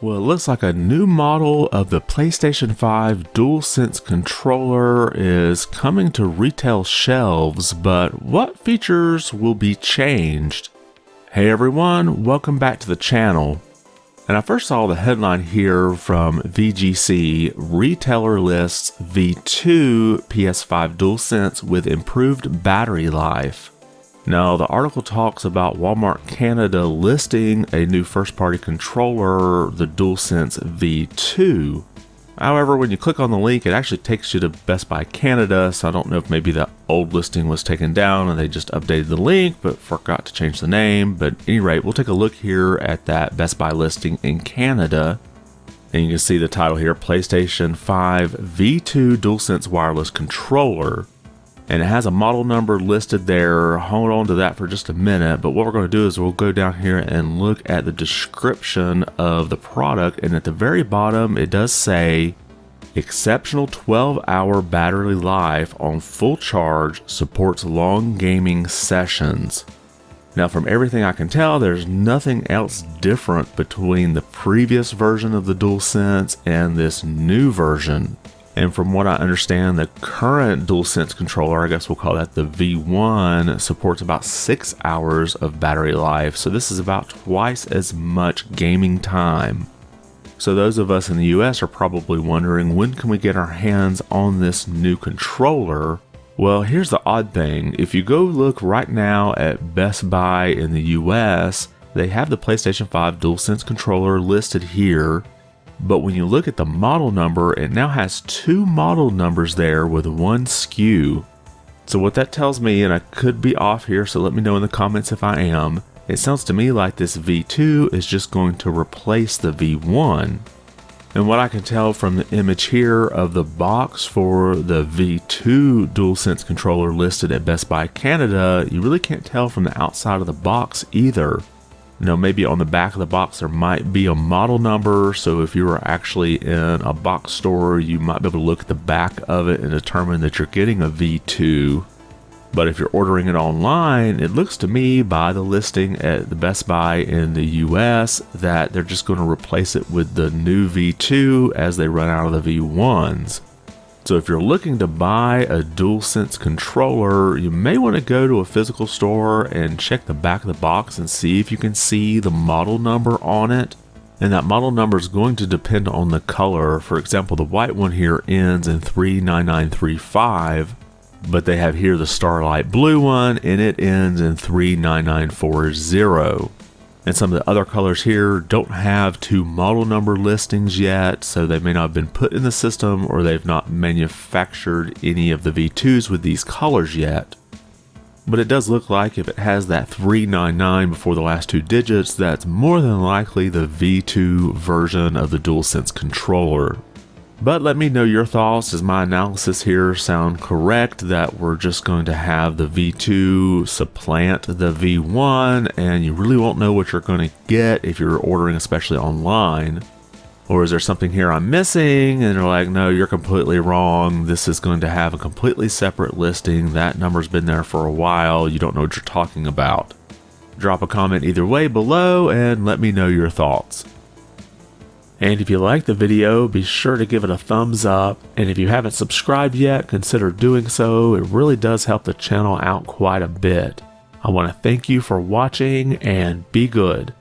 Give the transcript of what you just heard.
Well, it looks like a new model of the PlayStation 5 DualSense controller is coming to retail shelves, but what features will be changed? Hey everyone, welcome back to the channel. And I first saw the headline here from VGC, retailer lists V2 PS5 DualSense with improved battery life. Now, the article talks about Walmart Canada listing a new first-party controller, the DualSense V2. However, when you click on the link, it actually takes you to Best Buy Canada, so I don't know if maybe the old listing was taken down and they just updated the link, but forgot to change the name. But at any rate, we'll take a look here at that Best Buy listing in Canada. And you can see the title here, PlayStation 5 V2 DualSense Wireless Controller. And it has a model number listed there. Hold on to that for just a minute. But what we're going to do is we'll go down here and look at the description of the product. And at the very bottom, it does say, exceptional 12-hour battery life on full charge, supports long gaming sessions. Now, from everything I can tell, there's nothing else different between the previous version of the DualSense and this new version. And from what I understand, the current DualSense controller, I guess we'll call that the V1, supports about 6 hours of battery life. So this is about twice as much gaming time. So those of us in the US are probably wondering, when can we get our hands on this new controller? Well, here's the odd thing. If you go look right now at Best Buy in the US, they have the PlayStation 5 DualSense controller listed here. But when you look at the model number, it now has two model numbers there with one SKU. So what that tells me, and I could be off here, so let me know in the comments if I am, it sounds to me like this V2 is just going to replace the V1. And what I can tell from the image here of the box for the V2 DualSense controller listed at Best Buy Canada, you really can't tell from the outside of the box either. Now, maybe on the back of the box there might be a model number, so if you were actually in a box store, you might be able to look at the back of it and determine that you're getting a V2. But if you're ordering it online, it looks to me by the listing at the Best Buy in the US that they're just going to replace it with the new V2 as they run out of the V1s. So if you're looking to buy a DualSense controller, you may want to go to a physical store and check the back of the box and see if you can see the model number on it. And that model number is going to depend on the color. For example, the white one here ends in 39935, but they have here the Starlight Blue one and it ends in 39940. And some of the other colors here don't have two model number listings yet, so they may not have been put in the system or they've not manufactured any of the V2s with these colors yet. But it does look like if it has that 399 before the last two digits, that's more than likely the V2 version of the DualSense controller. But let me know your thoughts. Does my analysis here sound correct that we're just going to have the V2 supplant the V1 and you really won't know what you're going to get if you're ordering, especially online? Or is there something here I'm missing and they're like, no, you're completely wrong. This is going to have a completely separate listing. That number's been there for a while. You don't know what you're talking about. Drop a comment either way below and let me know your thoughts. And if you like the video, be sure to give it a thumbs up. And if you haven't subscribed yet, consider doing so. It really does help the channel out quite a bit. I want to thank you for watching and be good.